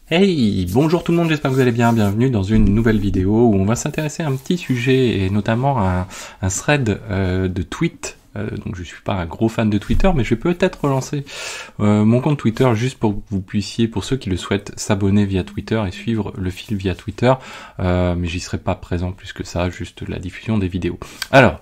Hey, bonjour tout le monde, j'espère que vous allez bien, bienvenue dans une nouvelle vidéo où on va s'intéresser à un petit sujet et notamment à un thread de tweets. Donc je suis pas un gros fan de Twitter, mais je vais peut-être relancer mon compte Twitter juste pour que vous puissiez, pour ceux qui le souhaitent, s'abonner via Twitter et suivre le fil via Twitter, mais j'y serai pas présent plus que ça, juste la diffusion des vidéos. Alors,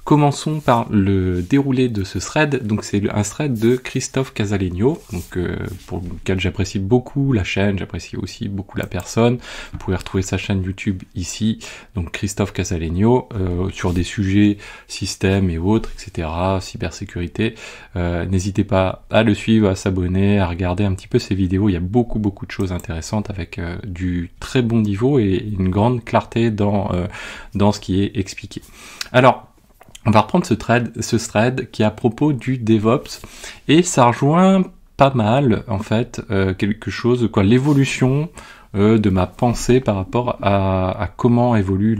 commençons par le déroulé de ce thread. Donc c'est un thread de Christophe Casalegno, donc pour lequel j'apprécie beaucoup la chaîne, j'apprécie aussi beaucoup la personne. Vous pouvez retrouver sa chaîne YouTube ici, donc Christophe Casalegno, sur des sujets système et autres, etc., cybersécurité. N'hésitez pas à le suivre, à s'abonner, à regarder un petit peu ses vidéos. Il y a beaucoup de choses intéressantes avec du très bon niveau et une grande clarté dans ce qui est expliqué. Alors, on va reprendre ce thread qui est à propos du DevOps, et ça rejoint pas mal, en fait, quelque chose, l'évolution de ma pensée par rapport à comment évolue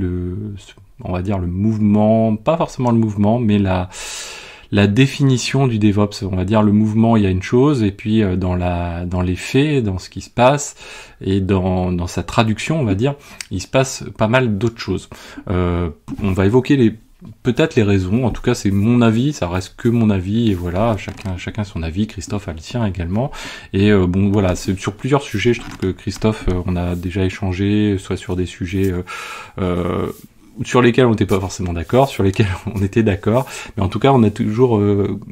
on va dire le mouvement, pas forcément le mouvement, mais la définition du DevOps. On va dire le mouvement, il y a une chose, et puis dans les faits, dans ce qui se passe, et dans sa traduction, on va dire, il se passe pas mal d'autres choses. On va évoquer peut-être les raisons, en tout cas c'est mon avis, ça reste que mon avis, et voilà, chacun son avis, Christophe a le sien également, et bon voilà, c'est sur plusieurs sujets, je trouve que Christophe, on a déjà échangé, soit sur des sujets sur lesquels on n'était pas forcément d'accord, sur lesquels on était d'accord, mais en tout cas on a toujours,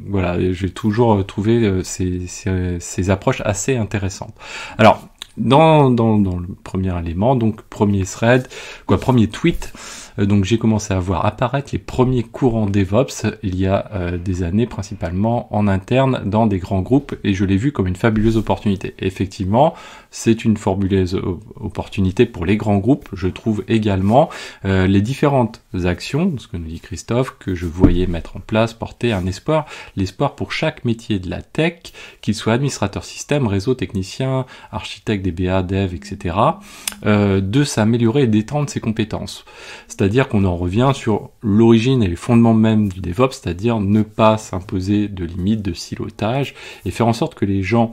voilà, j'ai toujours trouvé ces approches assez intéressantes. Alors, dans le premier élément, donc premier thread, premier tweet, donc j'ai commencé à voir apparaître les premiers courants DevOps il y a des années, principalement en interne dans des grands groupes, et je l'ai vu comme une fabuleuse opportunité. Et effectivement, c'est une fabuleuse opportunité pour les grands groupes. Je trouve également les différentes actions, ce que nous dit Christophe, que je voyais mettre en place, porter un espoir, l'espoir pour chaque métier de la tech, qu'il soit administrateur système, réseau, technicien, architecte, DBA, dev, etc., de s'améliorer et d'étendre ses compétences. C'est-à-dire qu'on en revient sur l'origine et les fondements même du DevOps, c'est-à-dire ne pas s'imposer de limites, de silotage, et faire en sorte que les gens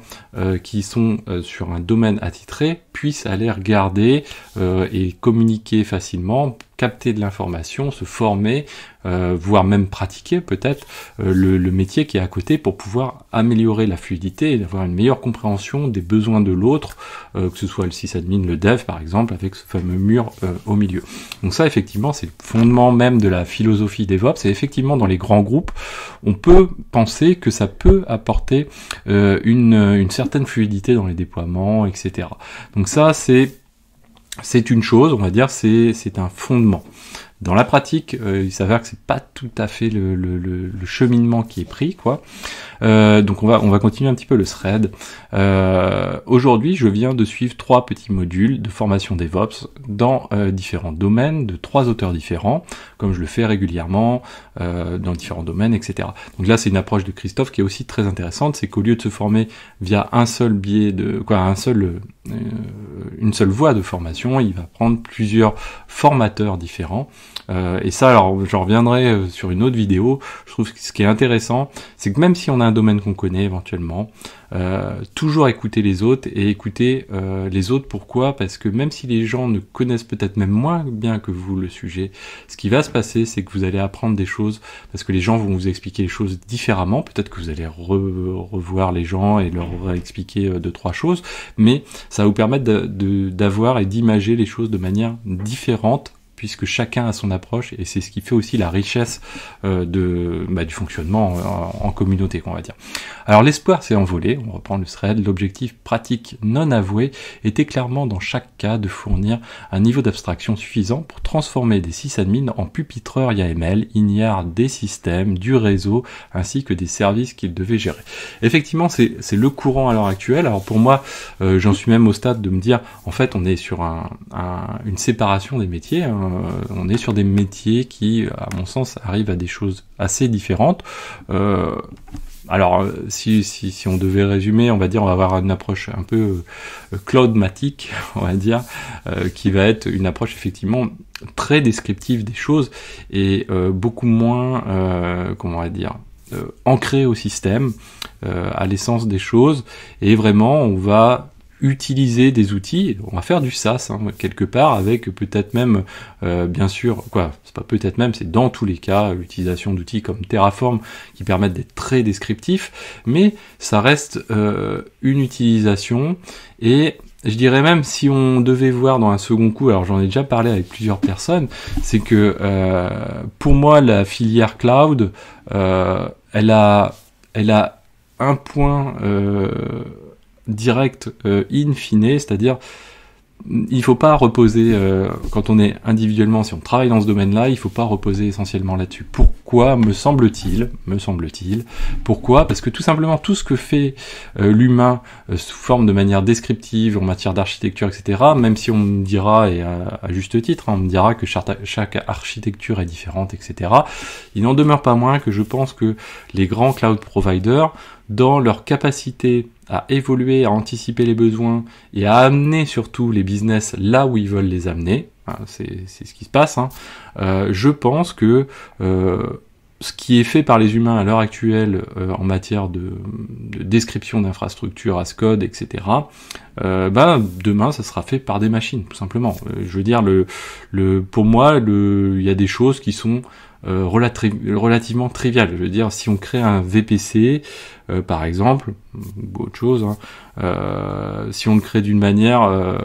qui sont sur un domaine attitré puissent aller regarder et communiquer facilement, capter de l'information, se former, voire même pratiquer peut-être le métier qui est à côté pour pouvoir améliorer la fluidité et avoir une meilleure compréhension des besoins de l'autre, que ce soit le sysadmin, le dev par exemple, avec ce fameux mur au milieu. Donc ça effectivement c'est le fondement même de la philosophie DevOps, et effectivement dans les grands groupes on peut penser que ça peut apporter une certaine fluidité dans les déploiements, etc. Donc ça c'est une chose, on va dire, c'est un fondement. Dans la pratique, il s'avère que c'est pas tout à fait le cheminement qui est pris, quoi. Donc on va continuer un petit peu le thread. Aujourd'hui, je viens de suivre 3 petits modules de formation DevOps dans différents domaines, de 3 auteurs différents, comme je le fais régulièrement dans différents domaines, etc. Donc là, c'est une approche de Christophe qui est aussi très intéressante, c'est qu'au lieu de se former via un seul biais une seule voie de formation, il va prendre plusieurs formateurs différents. Et ça, alors j'en reviendrai sur une autre vidéo. Je trouve que ce qui est intéressant, c'est que même si on a un domaine qu'on connaît éventuellement, toujours écouter les autres, et écouter les autres. Pourquoi ? Parce que même si les gens ne connaissent peut-être même moins bien que vous le sujet, ce qui va se passer, c'est que vous allez apprendre des choses, parce que les gens vont vous expliquer les choses différemment. Peut-être que vous allez revoir les gens et leur expliquer 2-3 choses, mais ça va vous permettre d'avoir et d'imager les choses de manière différente, puisque chacun a son approche, et c'est ce qui fait aussi la richesse du fonctionnement en communauté, on va dire. Alors l'espoir s'est envolé, on reprend le thread, l'objectif pratique non avoué était clairement dans chaque cas de fournir un niveau d'abstraction suffisant pour transformer des sysadmins en pupitreurs YAML, ignards des systèmes, du réseau, ainsi que des services qu'ils devaient gérer. Effectivement, c'est le courant à l'heure actuelle. Alors pour moi, j'en suis même au stade de me dire, en fait, on est sur une séparation des métiers, hein. On est sur des métiers qui, à mon sens, arrivent à des choses assez différentes. Alors, si on devait résumer, on va dire, on va avoir une approche un peu cloudmatique, on va dire, qui va être une approche effectivement très descriptive des choses et beaucoup moins, comment on va dire, ancrée au système, à l'essence des choses, et vraiment, on va utiliser des outils, on va faire du SaaS quelque part, avec peut-être même, bien sûr, c'est pas peut-être même, c'est dans tous les cas, l'utilisation d'outils comme Terraform qui permettent d'être très descriptifs, mais ça reste une utilisation, et je dirais même, si on devait voir dans un second coup, alors j'en ai déjà parlé avec plusieurs personnes, c'est que pour moi la filière cloud, elle a un point direct in fine, c'est-à-dire il faut pas reposer, quand on est individuellement, si on travaille dans ce domaine-là, il faut pas reposer essentiellement là-dessus. Pourquoi, me semble-t-il, pourquoi? Parce que tout simplement, tout ce que fait l'humain sous forme de manière descriptive, en matière d'architecture, etc., même si on me dira, et à juste titre, on me dira que chaque architecture est différente, etc., il n'en demeure pas moins que je pense que les grands cloud providers, dans leur capacité à évoluer, à anticiper les besoins et à amener surtout les business là où ils veulent les amener, c'est ce qui se passe, je pense que ce qui est fait par les humains à l'heure actuelle en matière de description d'infrastructures as code, etc., demain ça sera fait par des machines, tout simplement. Je veux dire, pour moi, il y a des choses qui sont relativement trivial. Je veux dire, si on crée un VPC, par exemple, ou autre chose, si on le crée d'une manière,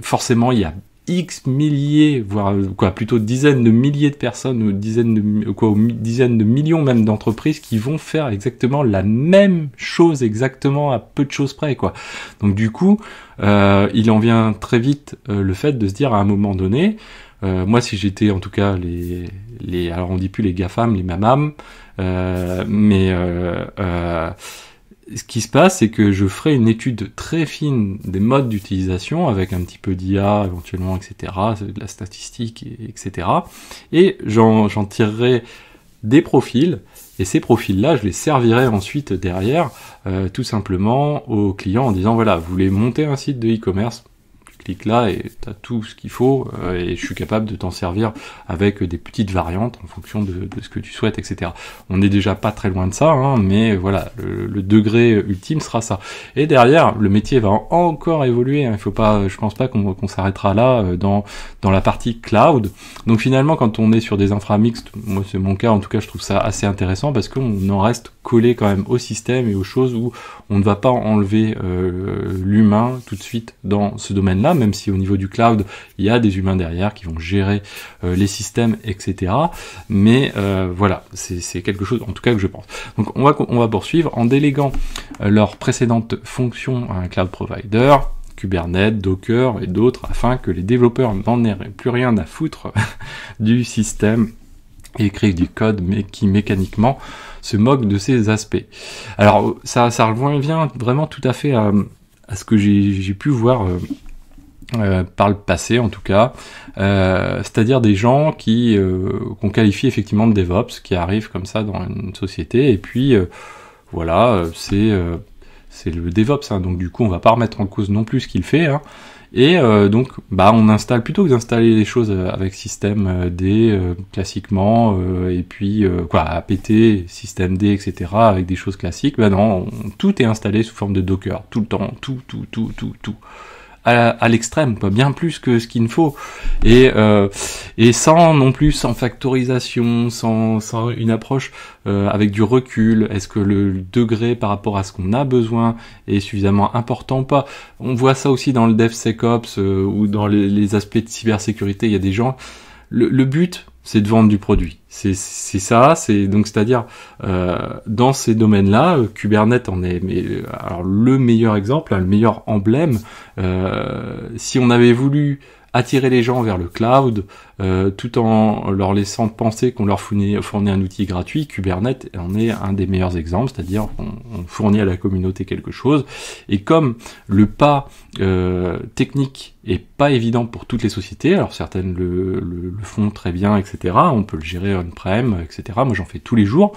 forcément il y a X milliers, voire plutôt dizaines de milliers de personnes, ou dizaines de millions même d'entreprises qui vont faire exactement la même chose, exactement à peu de choses près, quoi. Donc du coup, il en vient très vite le fait de se dire à un moment donné, moi, si j'étais en tout cas alors on dit plus les GAFAM, les MAMAM, ce qui se passe, c'est que je ferai une étude très fine des modes d'utilisation avec un petit peu d'IA éventuellement, etc., de la statistique, etc. Et j'en tirerai des profils, et ces profils-là, je les servirai ensuite derrière, tout simplement aux clients en disant, voilà, vous voulez monter un site de e-commerce, clique là et t'as tout ce qu'il faut, et je suis capable de t'en servir avec des petites variantes en fonction de ce que tu souhaites, etc. On n'est déjà pas très loin de ça, mais voilà, le degré ultime sera ça. Et derrière, le métier va encore évoluer, il faut pas, je pense pas qu'on s'arrêtera là dans la partie cloud. Donc finalement, quand on est sur des infra mixtes, moi c'est mon cas, en tout cas je trouve ça assez intéressant parce qu'on en reste collé quand même au système et aux choses où on ne va pas enlever l'humain tout de suite dans ce domaine-là, même si au niveau du cloud, il y a des humains derrière qui vont gérer les systèmes, etc. Mais voilà, c'est quelque chose, en tout cas, que je pense. Donc on va poursuivre en déléguant leurs précédentes fonctions à un cloud provider, Kubernetes, Docker et d'autres, afin que les développeurs n'en aient plus rien à foutre du système et écrivent du code, mais qui mécaniquement se moque de ces aspects. Alors ça revient vraiment tout à fait à ce que j'ai pu voir par le passé en tout cas, c'est-à-dire des gens qu'on qualifie effectivement de DevOps, qui arrivent comme ça dans une société, et puis voilà, c'est le DevOps, donc du coup on va pas remettre en cause non plus ce qu'il fait, et donc on installe, plutôt que d'installer les choses avec système D classiquement, et puis apt, système D, etc., avec des choses classiques, non, tout est installé sous forme de Docker, tout le temps, tout à l'extrême, bien plus que ce qu'il ne faut, et sans non plus, sans factorisation, sans une approche avec du recul. Est-ce que le degré par rapport à ce qu'on a besoin est suffisamment important ou pas? On voit ça aussi dans le DevSecOps ou dans les aspects de cybersécurité. Il y a des gens, le but, c'est de vendre du produit. C'est ça, c'est-à-dire dans ces domaines-là, Kubernetes en est alors le meilleur exemple, le meilleur emblème. Si on avait voulu attirer les gens vers le cloud, tout en leur laissant penser qu'on leur fournit un outil gratuit, Kubernetes en est un des meilleurs exemples, c'est-à-dire on fournit à la communauté quelque chose, et comme le pas technique est pas évident pour toutes les sociétés. Alors certaines le font très bien, etc. On peut le gérer on-prem, etc. Moi j'en fais tous les jours.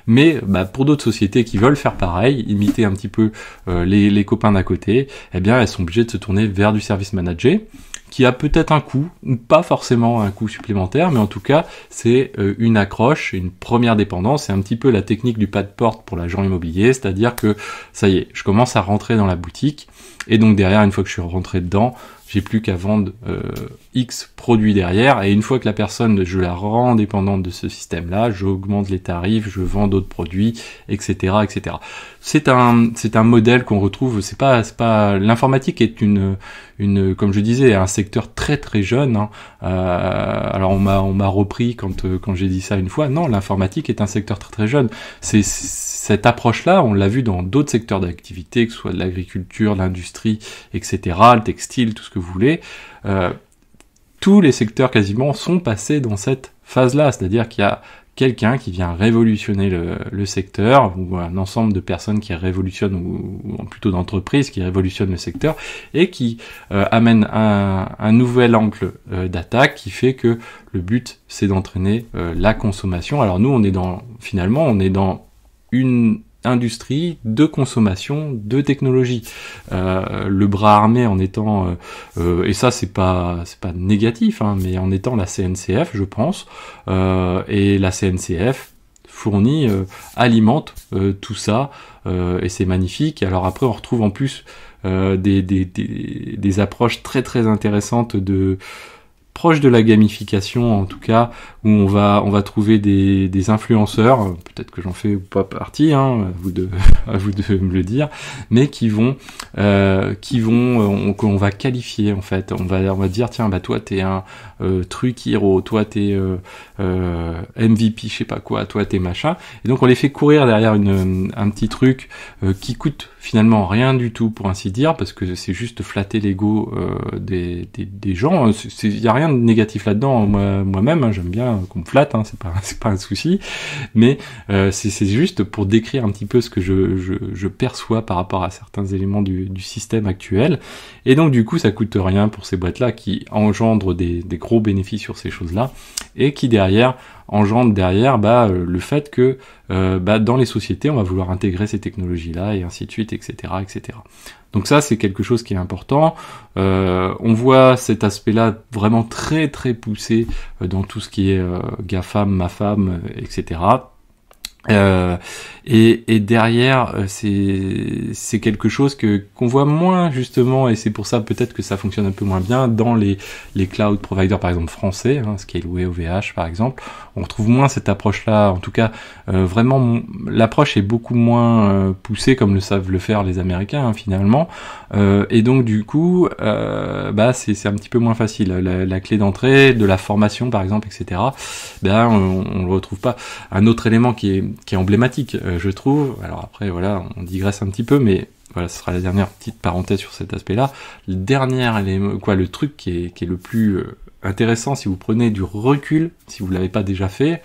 Mais pour d'autres sociétés qui veulent faire pareil, imiter un petit peu les copains d'à côté, eh bien elles sont obligées de se tourner vers du service manager, qui a peut-être un coût, ou pas forcément un coût supplémentaire, mais en tout cas, c'est une accroche, une première dépendance. C'est un petit peu la technique du pas de porte pour l'agent immobilier, c'est-à-dire que, ça y est, je commence à rentrer dans la boutique, et donc derrière, une fois que je suis rentré dedans, j'ai plus qu'à vendre X produits derrière, et une fois que la personne, je la rends dépendante de ce système-là, j'augmente les tarifs, je vends d'autres produits, etc., etc. C'est un modèle qu'on retrouve, c'est pas, l'informatique est une, comme je disais, un secteur très très jeune, hein. Alors on m'a repris quand j'ai dit ça une fois. Non, l'informatique est un secteur très très jeune. C'est cette approche-là, on l'a vu dans d'autres secteurs d'activité, que ce soit de l'agriculture, l'industrie, etc., le textile, tout ce que vous voulez. Tous les secteurs quasiment sont passés dans cette phase-là, c'est-à-dire qu'il y a quelqu'un qui vient révolutionner le secteur, ou un ensemble de personnes qui révolutionnent, ou plutôt d'entreprises qui révolutionnent le secteur, et qui amène un nouvel angle d'attaque qui fait que le but, c'est d'entraîner la consommation. Alors nous, on est dans une industrie de consommation de technologie. Le bras armé en étant et ça c'est pas négatif, hein, mais en étant la CNCF, je pense, et la CNCF fournit, alimente tout ça, et c'est magnifique. Alors après on retrouve en plus des approches très très intéressantes proche de la gamification, en tout cas, où on va trouver des influenceurs, peut-être que j'en fais pas partie, hein, à vous de me le dire, mais qu'on va qualifier, en fait. On va dire, tiens, toi t'es un truc hero, toi t'es MVP, je sais pas quoi, toi t'es machin, et donc on les fait courir derrière un petit truc qui coûte finalement rien du tout, pour ainsi dire, parce que c'est juste flatter l'ego des gens. Il y a rien de négatif là-dedans, moi-même, hein, j'aime bien qu'on me flatte, hein, c'est pas un souci, mais c'est juste pour décrire un petit peu ce que je perçois par rapport à certains éléments du système actuel, et donc du coup ça coûte rien pour ces boîtes-là qui engendrent des gros bénéfices sur ces choses-là, et qui engendre derrière le fait que dans les sociétés on va vouloir intégrer ces technologies-là, et ainsi de suite, etc., etc. Donc ça, c'est quelque chose qui est important. On voit cet aspect-là vraiment très très poussé dans tout ce qui est GAFAM, MAFAM, etc. Et derrière, c'est quelque chose qu'on voit moins, justement, et c'est pour ça peut-être que ça fonctionne un peu moins bien dans les cloud providers, par exemple français, hein, Scaleway, OVH par exemple. On retrouve moins cette approche-là, en tout cas vraiment l'approche est beaucoup moins poussée comme le savent le faire les Américains, hein, finalement, et donc du coup c'est un petit peu moins facile. La clé d'entrée de la formation par exemple, etc., on le retrouve pas. Un autre élément qui est emblématique, je trouve, alors après voilà, on digresse un petit peu, mais voilà, ce sera la dernière petite parenthèse sur cet aspect-là. Le dernier élément, le truc qui est le plus intéressant, si vous prenez du recul, si vous l'avez pas déjà fait,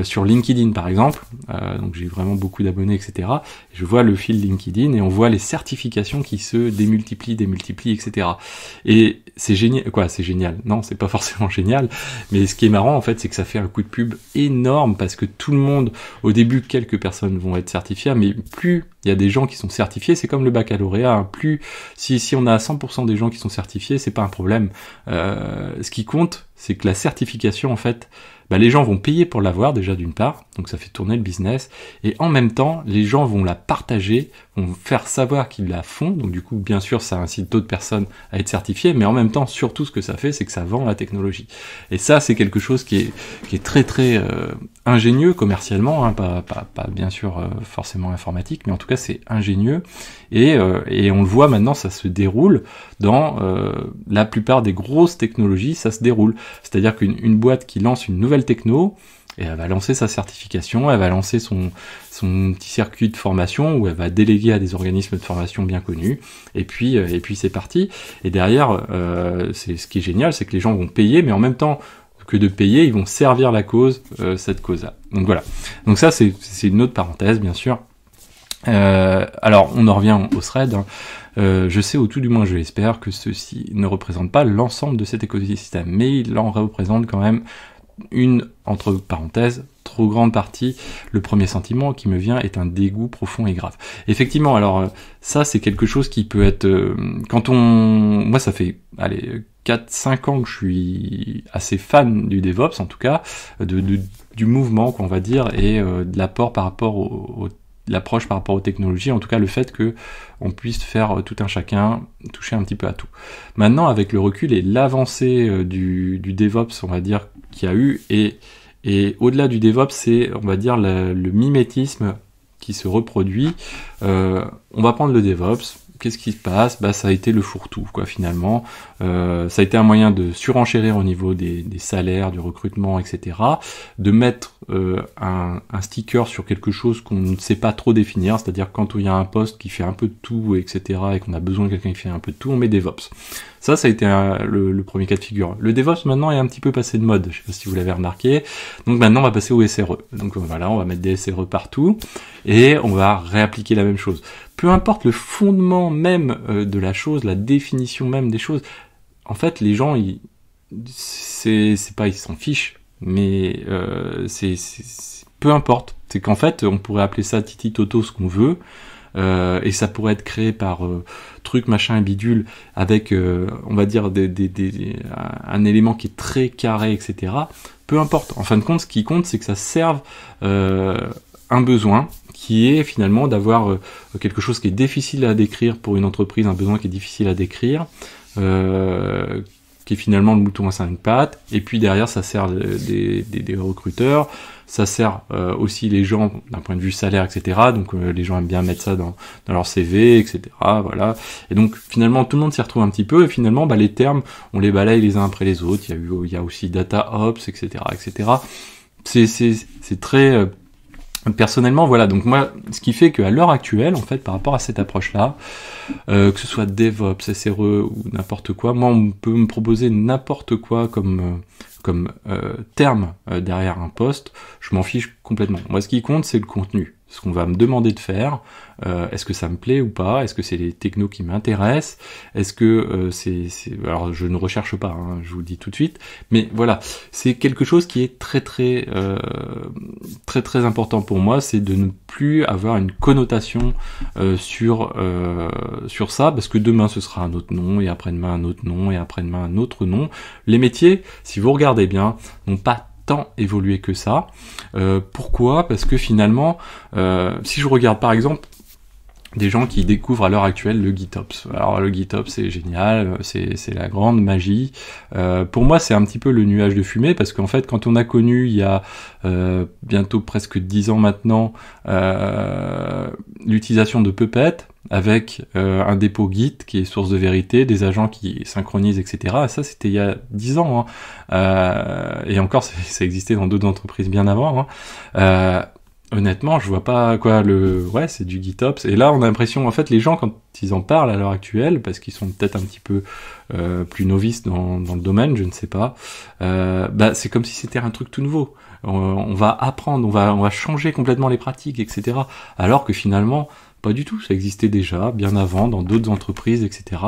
sur LinkedIn par exemple, donc j'ai vraiment beaucoup d'abonnés, etc. Je vois le fil LinkedIn et on voit les certifications qui se démultiplient, etc. Et c'est génial, c'est génial. Non, c'est pas forcément génial, mais ce qui est marrant en fait, c'est que ça fait un coup de pub énorme, parce que tout le monde, au début, quelques personnes vont être certifiées, mais plus il y a des gens qui sont certifiés, c'est comme le baccalauréat, hein, plus si on a 100% des gens qui sont certifiés, c'est pas un problème. Ce qui compte, c'est que la certification, en fait, les gens vont payer pour l'avoir déjà d'une part, donc ça fait tourner le business, et en même temps, les gens vont la partager, vont faire savoir qu'ils la font, donc du coup, bien sûr, ça incite d'autres personnes à être certifiées, mais en même temps, surtout ce que ça fait, c'est que ça vend la technologie. Et ça, c'est quelque chose qui est très très ingénieux commercialement, hein, pas bien sûr forcément informatique, mais en tout cas, c'est ingénieux, et on le voit maintenant, ça se déroule dans la plupart des grosses technologies, ça se déroule. C'est-à-dire qu'une boîte qui lance une nouvelle techno, et elle va lancer sa certification, elle va lancer son petit circuit de formation, où elle va déléguer à des organismes de formation bien connus, et puis c'est parti. Et derrière, c'est ce qui est génial, c'est que les gens vont payer, mais en même temps que de payer, ils vont servir la cause, cette cause-là. Donc voilà. Donc ça, c'est une autre parenthèse, bien sûr. Alors, on en revient au thread. Hein. Je sais, ou tout du moins je l'espère, que ceci ne représente pas l'ensemble de cet écosystème, mais il en représente quand même une, entre parenthèses, trop grande partie. Le premier sentiment qui me vient est un dégoût profond et grave. Effectivement, alors ça c'est quelque chose qui peut être... Moi ça fait, allez, 4-5 ans que je suis assez fan du DevOps, en tout cas, du mouvement qu'on va dire, et de l'apport par rapport l'approche par rapport aux technologies, en tout cas le fait que on puisse faire tout un chacun, toucher un petit peu à tout. Maintenant, avec le recul et l'avancée du DevOps, on va dire, qu'il y a eu, et au-delà du DevOps, c'est, on va dire, le mimétisme qui se reproduit. On va prendre le DevOps. Qu'est-ce qui se passe? Bah, ça a été le fourre-tout, quoi, finalement. Ça a été un moyen de surenchérir au niveau des salaires, du recrutement, etc. De mettre un sticker sur quelque chose qu'on ne sait pas trop définir, c'est-à-dire quand il y a un poste qui fait un peu de tout, etc., et qu'on a besoin de quelqu'un qui fait un peu de tout, on met DevOps. Ça a été le premier cas de figure. Le DevOps, maintenant, est un petit peu passé de mode. Je sais pas si vous l'avez remarqué. Donc maintenant, on va passer au SRE. Donc voilà, on va mettre des SRE partout, et on va réappliquer la même chose. Peu importe le fondement même de la chose, la définition même des choses, en fait, les gens, c'est pas ils s'en fichent, mais peu importe. C'est qu'en fait, on pourrait appeler ça Titi Toto ce qu'on veut, et ça pourrait être créé par truc machin et bidule avec, on va dire, un élément qui est très carré, etc. Peu importe. En fin de compte, ce qui compte, c'est que ça serve un besoin, qui est finalement d'avoir quelque chose qui est difficile à décrire pour une entreprise, un besoin qui est difficile à décrire, qui est finalement le mouton à 5 pattes, et puis derrière ça sert des recruteurs, ça sert aussi les gens d'un point de vue salaire, etc. Donc les gens aiment bien mettre ça dans leur CV, etc. Voilà. Et donc finalement tout le monde s'y retrouve un petit peu, et finalement bah, les termes, on les balaye les uns après les autres, il y a aussi Data Ops, etc. etc. C'est très... Personnellement, voilà, donc moi, ce qui fait qu'à l'heure actuelle, en fait, par rapport à cette approche-là, que ce soit DevOps, SRE ou n'importe quoi, moi, on peut me proposer n'importe quoi comme terme derrière un poste, je m'en fiche complètement. Moi, ce qui compte, c'est le contenu. Ce qu'on va me demander de faire, est-ce que ça me plaît ou pas, est-ce que c'est les technos qui m'intéressent, est-ce que alors je ne recherche pas, hein, je vous le dis tout de suite, mais voilà, c'est quelque chose qui est très très important pour moi, c'est de ne plus avoir une connotation sur ça, parce que demain ce sera un autre nom, et après-demain un autre nom, et après-demain un autre nom. Les métiers, si vous regardez bien, n'ont pas tant évolué que ça. Pourquoi? Parce que finalement, si je regarde par exemple des gens qui découvrent à l'heure actuelle le GitOps. Alors le GitOps c'est génial, c'est la grande magie. Pour moi c'est un petit peu le nuage de fumée, parce qu'en fait quand on a connu il y a bientôt presque 10 ans maintenant l'utilisation de Puppet, avec un dépôt Git qui est source de vérité, des agents qui synchronisent, etc. Ça, c'était il y a 10 ans. Hein. Et encore, ça existait dans d'autres entreprises bien avant. Hein. Honnêtement, je vois pas quoi ouais, c'est du GitOps. Et là, on a l'impression, en fait, les gens, quand ils en parlent à l'heure actuelle, parce qu'ils sont peut-être un petit peu plus novices dans le domaine, je ne sais pas, bah, c'est comme si c'était un truc tout nouveau. On va apprendre, on va changer complètement les pratiques, etc. Alors que finalement, pas du tout, ça existait déjà, bien avant, dans d'autres entreprises, etc.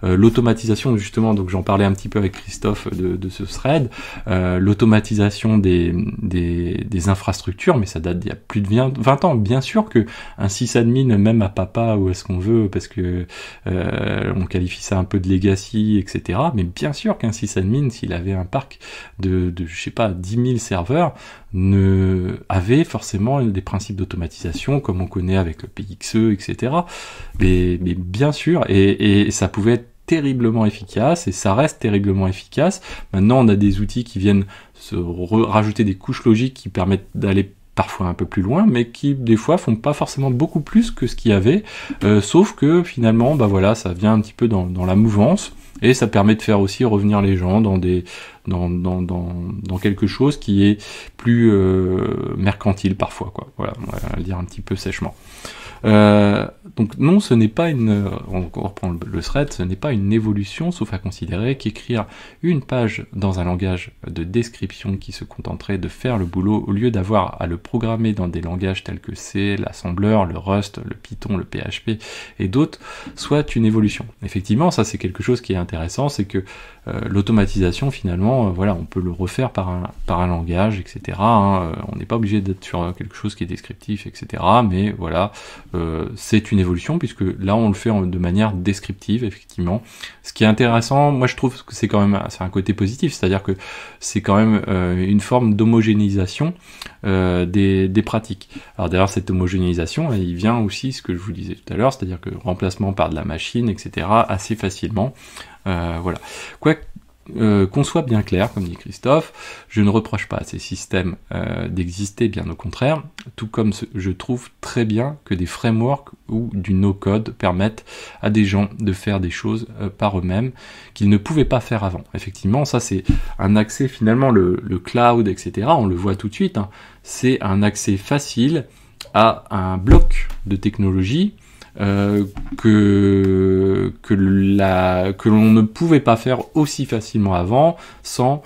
L'automatisation, justement, donc j'en parlais un petit peu avec Christophe de ce thread, l'automatisation des infrastructures, mais ça date d'il y a plus de 20 ans. Bien sûr que un sysadmin, même à papa, ou est-ce qu'on veut, parce que on qualifie ça un peu de legacy, etc. Mais bien sûr qu'un sysadmin, s'il avait un parc de je sais pas, 10 000 serveurs, avait forcément des principes d'automatisation, comme on connaît avec le PXE, etc. Mais bien sûr, et ça pouvait être terriblement efficace, et ça reste terriblement efficace. Maintenant, on a des outils qui viennent se rajouter des couches logiques qui permettent d'aller parfois un peu plus loin, mais qui des fois font pas forcément beaucoup plus que ce qu'il y avait, sauf que finalement, bah voilà, ça vient un petit peu dans la mouvance, et ça permet de faire aussi revenir les gens dans quelque chose qui est plus mercantile parfois, quoi. Voilà, on va le dire un petit peu sèchement. Donc non, ce n'est pas on reprend le thread, ce n'est pas une évolution, sauf à considérer qu'écrire une page dans un langage de description qui se contenterait de faire le boulot, au lieu d'avoir à le programmer dans des langages tels que C, l'assembleur, le Rust, le Python, le PHP et d'autres, soit une évolution. Effectivement, ça c'est quelque chose qui est intéressant, c'est que l'automatisation finalement, voilà, on peut le refaire par un langage, etc. On n'est pas obligé d'être sur quelque chose qui est descriptif, etc. Mais voilà, c'est une évolution, puisque là on le fait de manière descriptive, effectivement. Ce qui est intéressant, moi je trouve que c'est un côté positif, c'est-à-dire que c'est quand même une forme d'homogénéisation des pratiques. Alors d'ailleurs cette homogénéisation, il vient aussi, ce que je vous disais tout à l'heure, c'est-à-dire que remplacement par de la machine, etc. assez facilement. Voilà. Qu'on soit bien clair, comme dit Christophe, je ne reproche pas à ces systèmes d'exister, bien au contraire, tout comme je trouve très bien que des frameworks ou du no-code permettent à des gens de faire des choses par eux-mêmes qu'ils ne pouvaient pas faire avant. Effectivement, ça c'est un accès, finalement, le cloud, etc., on le voit tout de suite, hein, c'est un accès facile à un bloc de technologie que l'on ne pouvait pas faire aussi facilement avant sans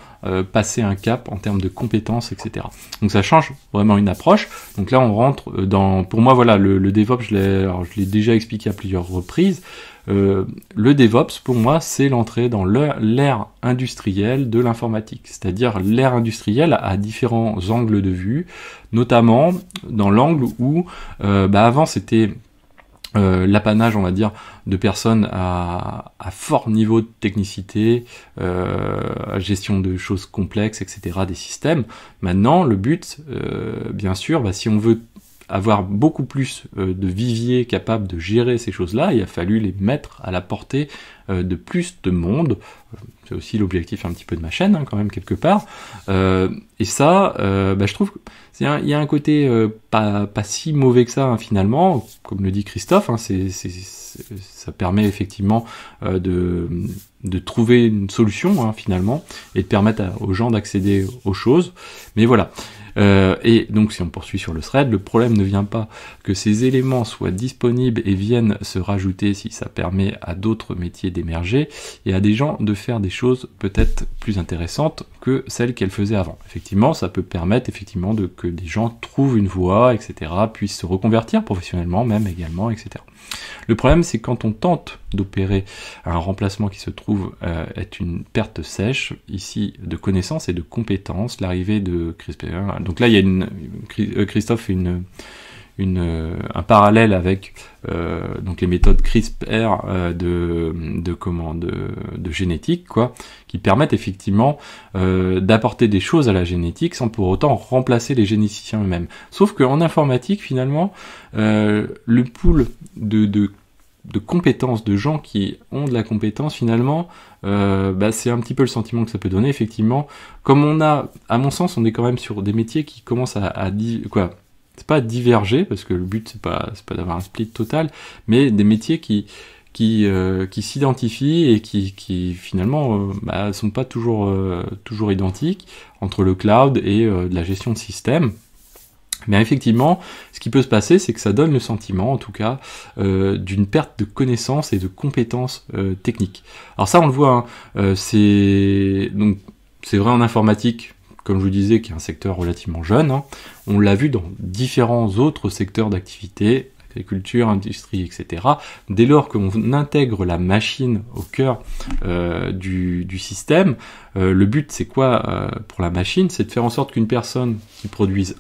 passer un cap en termes de compétences, etc. Donc ça change vraiment une approche. Donc là on rentre dans, pour moi voilà, le DevOps, je l'ai déjà expliqué à plusieurs reprises. Le DevOps, pour moi, c'est l'entrée dans l'ère industrielle de l'informatique, c'est-à-dire l'ère industrielle à différents angles de vue, notamment dans l'angle où avant c'était l'apanage, on va dire, de personnes à fort niveau de technicité, gestion de choses complexes, etc., des systèmes. Maintenant, le but, bien sûr, si on veut avoir beaucoup plus de viviers capables de gérer ces choses-là, il a fallu les mettre à la portée de plus de monde. C'est aussi l'objectif un petit peu de ma chaîne, hein, quand même, quelque part. Et ça, je trouve qu'il y a un côté pas si mauvais que ça, hein, finalement, comme le dit Christophe, hein, ça permet effectivement de trouver une solution, hein, finalement, et de permettre aux gens d'accéder aux choses. Mais voilà. Et donc si on poursuit sur le thread, le problème ne vient pas que ces éléments soient disponibles et viennent se rajouter si ça permet à d'autres métiers d'émerger et à des gens de faire des choses peut-être plus intéressantes que celles qu'elles faisaient avant. Effectivement, ça peut permettre effectivement que des gens trouvent une voie, etc., puissent se reconvertir professionnellement même également, etc. Le problème, c'est quand on tente d'opérer un remplacement qui se trouve être une perte sèche, ici, de connaissances et de compétences, l'arrivée de CRISPR. Donc là, il y a Christophe fait un parallèle avec donc les méthodes CRISPR de génétique, quoi, qui permettent effectivement d'apporter des choses à la génétique sans pour autant remplacer les généticiens eux-mêmes. Sauf qu'en informatique, finalement, le pool de compétences, de gens qui ont de la compétence, finalement, c'est un petit peu le sentiment que ça peut donner, effectivement. Comme on a, à mon sens, on est quand même sur des métiers qui commencent c'est pas diverger, parce que le but c'est pas d'avoir un split total, mais des métiers qui s'identifient et qui finalement sont pas toujours identiques entre le cloud et de la gestion de système. Mais effectivement, ce qui peut se passer, c'est que ça donne le sentiment, en tout cas, d'une perte de connaissances et de compétences techniques. Alors ça, on le voit, hein, c'est vrai en informatique, comme je vous disais, qui est un secteur relativement jeune, hein. On l'a vu dans différents autres secteurs d'activité, agriculture, industrie, etc. Dès lors qu'on intègre la machine au cœur du système, le but c'est quoi pour la machine? C'est de faire en sorte qu'une personne qui produise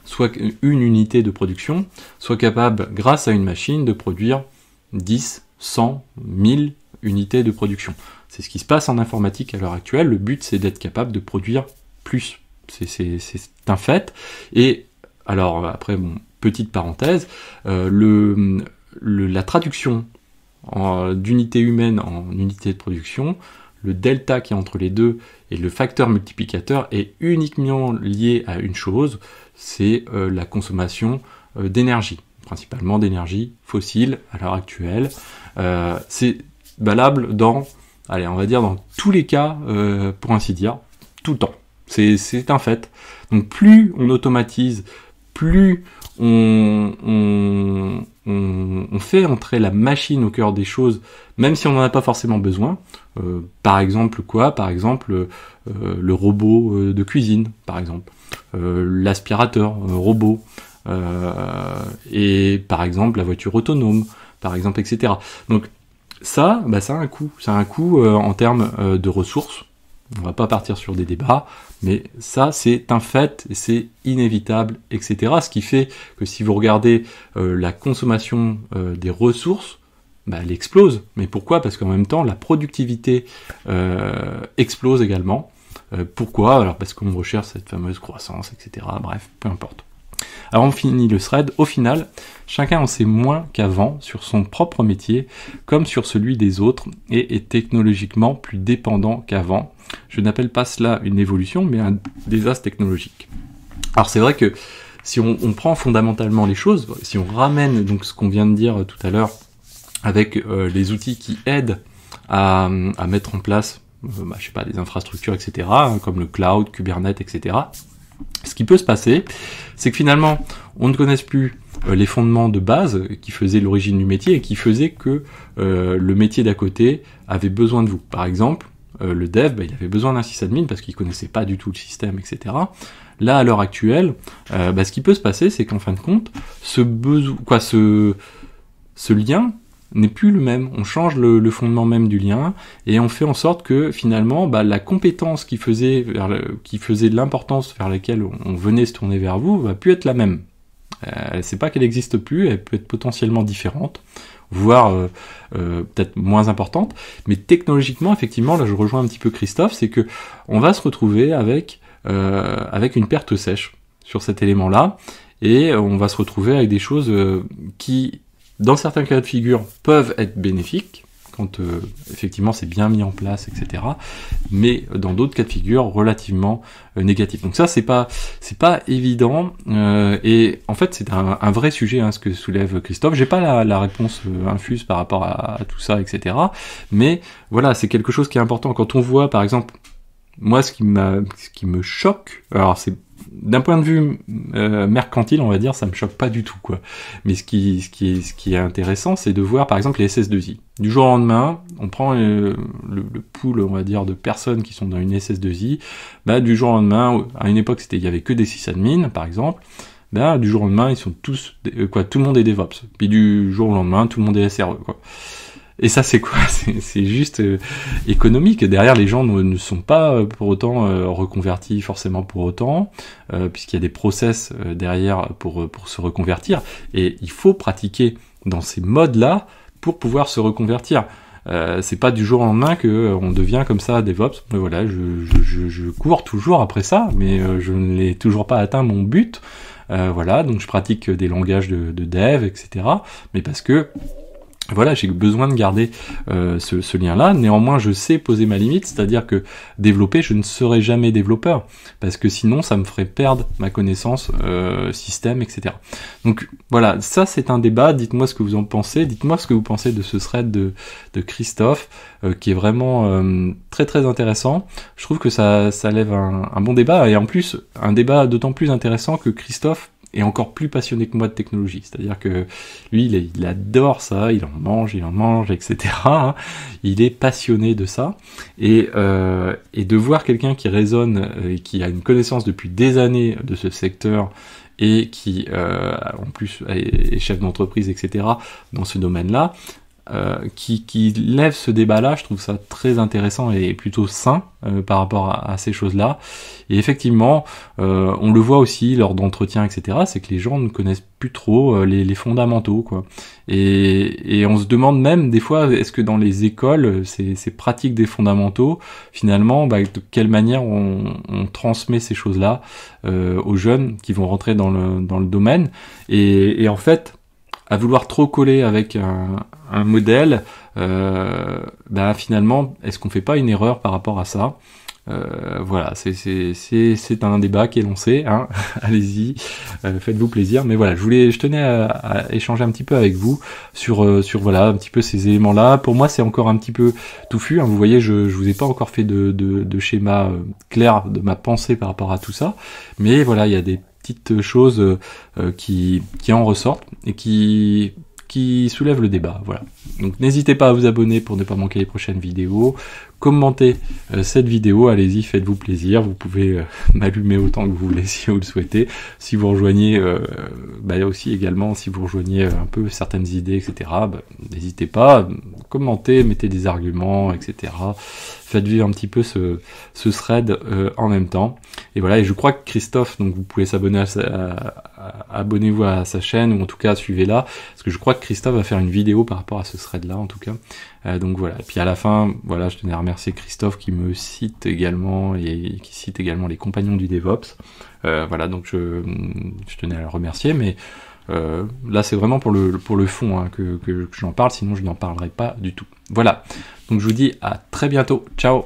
soit une unité de production, soit capable, grâce à une machine, de produire 10, 100, 1000 unités de production. C'est ce qui se passe en informatique à l'heure actuelle. Le but c'est d'être capable de produire plus. C'est un fait. Et alors après, petite parenthèse, la traduction d'unité humaine en unité de production, le delta qui est entre les deux et le facteur multiplicateur est uniquement lié à une chose, c'est la consommation d'énergie, principalement d'énergie fossile à l'heure actuelle. C'est valable dans tous les cas, pour ainsi dire, tout le temps. C'est un fait. Donc plus on automatise, plus on fait entrer la machine au cœur des choses, même si on n'en a pas forcément besoin. Par exemple quoi? Par exemple le robot de cuisine, par exemple, l'aspirateur robot, et par exemple la voiture autonome, par exemple, etc. Donc ça, ça a un coût. Ça a un coût en termes de ressources. On va pas partir sur des débats, mais ça c'est un fait, c'est inévitable, etc. Ce qui fait que si vous regardez la consommation des ressources, elle explose. Mais pourquoi? Parce qu'en même temps, la productivité explose également. Pourquoi? Alors parce qu'on recherche cette fameuse croissance, etc. Bref, peu importe. Alors on finit le thread. Au final, chacun en sait moins qu'avant sur son propre métier, comme sur celui des autres, et est technologiquement plus dépendant qu'avant. Je n'appelle pas cela une évolution, mais un désastre technologique. Alors c'est vrai que si on prend fondamentalement les choses, si on ramène donc ce qu'on vient de dire tout à l'heure avec les outils qui aident à mettre en place, je sais pas, des infrastructures, etc., comme le cloud, Kubernetes, etc., ce qui peut se passer, c'est que finalement, on ne connaisse plus les fondements de base qui faisaient l'origine du métier et qui faisaient que le métier d'à côté avait besoin de vous. Par exemple, le dev, il avait besoin d'un sysadmin parce qu'il connaissait pas du tout le système, etc. Là, à l'heure actuelle, ce qui peut se passer, c'est qu'en fin de compte, ce lien n'est plus le même. On change le fondement même du lien et on fait en sorte que finalement, la compétence qui faisait de l'importance vers laquelle on venait se tourner vers vous va plus être la même. C'est pas qu'elle n'existe plus, elle peut être potentiellement différente, voire peut-être moins importante, mais technologiquement, effectivement, là je rejoins un petit peu Christophe, c'est que on va se retrouver avec une perte sèche sur cet élément-là, et on va se retrouver avec des choses qui, dans certains cas de figure, peuvent être bénéfiques, quand effectivement c'est bien mis en place, etc. Mais dans d'autres cas de figure, relativement négatifs. Donc ça, c'est pas évident, et en fait c'est un vrai sujet, ce que soulève Christophe. J'ai pas la réponse infuse par rapport à tout ça, etc. Mais voilà, c'est quelque chose qui est important. Quand on voit, par exemple, moi ce qui me choque, alors c'est d'un point de vue mercantile, on va dire, ça me choque pas du tout, quoi. Mais ce qui est intéressant, c'est de voir, par exemple, les SS2I. Du jour au lendemain, on prend le pool, on va dire, de personnes qui sont dans une SS2I. Du jour au lendemain, à une époque, il y avait que des sysadmins, par exemple. Du jour au lendemain, ils sont tous, tout le monde est DevOps. Puis du jour au lendemain, tout le monde est SRE, quoi. Et ça, c'est quoi? C'est juste économique. Derrière, les gens ne sont pas pour autant reconvertis forcément pour autant, puisqu'il y a des process derrière pour se reconvertir. Et il faut pratiquer dans ces modes-là pour pouvoir se reconvertir. C'est pas du jour au lendemain que on devient comme ça DevOps. Mais voilà, je cours toujours après ça, mais je ne l'ai toujours pas atteint mon but. Voilà, donc je pratique des langages de dev, etc. Mais parce que voilà, j'ai besoin de garder ce lien-là. Néanmoins, je sais poser ma limite, c'est-à-dire que développer, je ne serai jamais développeur, parce que sinon, ça me ferait perdre ma connaissance système, etc. Donc voilà, ça c'est un débat. Dites-moi ce que vous en pensez. Dites-moi ce que vous pensez de ce thread de Christophe, qui est vraiment très très intéressant. Je trouve que ça lève un bon débat, et en plus, un débat d'autant plus intéressant que Christophe est encore plus passionné que moi de technologie. C'est-à-dire que lui, il adore ça, il en mange, etc. Il est passionné de ça. Et de voir quelqu'un qui raisonne et qui a une connaissance depuis des années de ce secteur et qui, en plus, est chef d'entreprise, etc., dans ce domaine-là, qui lève ce débat-là, je trouve ça très intéressant et plutôt sain par rapport à ces choses-là. Et effectivement, on le voit aussi lors d'entretiens, etc., c'est que les gens ne connaissent plus trop les fondamentaux, quoi. Et on se demande même des fois, est-ce que dans les écoles, ces pratiques des fondamentaux, finalement, de quelle manière on transmet ces choses-là aux jeunes qui vont rentrer dans le domaine. Et en fait, à vouloir trop coller avec un modèle, finalement, est-ce qu'on fait pas une erreur par rapport à ça? Voilà, c'est un débat qui est lancé, allez-y, faites-vous plaisir. Mais voilà, je tenais à échanger un petit peu avec vous sur voilà, un petit peu ces éléments-là. Pour moi, c'est encore un petit peu touffu, vous voyez, je vous ai pas encore fait de schéma clair de ma pensée par rapport à tout ça. Mais voilà, il y a des petites choses qui en ressortent et qui soulèvent le débat, voilà. Donc n'hésitez pas à vous abonner pour ne pas manquer les prochaines vidéos, commentez cette vidéo, allez-y, faites-vous plaisir, vous pouvez m'allumer autant que vous voulez si vous le souhaitez, si vous rejoignez, aussi également, si vous rejoignez un peu certaines idées, etc., n'hésitez pas, commentez, mettez des arguments, etc., faites vivre un petit peu ce thread en même temps, et voilà, et je crois que Christophe, donc vous pouvez s'abonner abonnez-vous à sa chaîne, ou en tout cas suivez-la, parce que je crois que Christophe va faire une vidéo par rapport à ce thread-là, en tout cas. Donc voilà, et puis à la fin, voilà, je tenais à remercier Christophe qui me cite également, et qui cite également les compagnons du DevOps. Voilà, donc je tenais à le remercier, mais là c'est vraiment pour le fond hein, que j'en parle, sinon je n'en parlerai pas du tout. Voilà, donc je vous dis à très bientôt, ciao.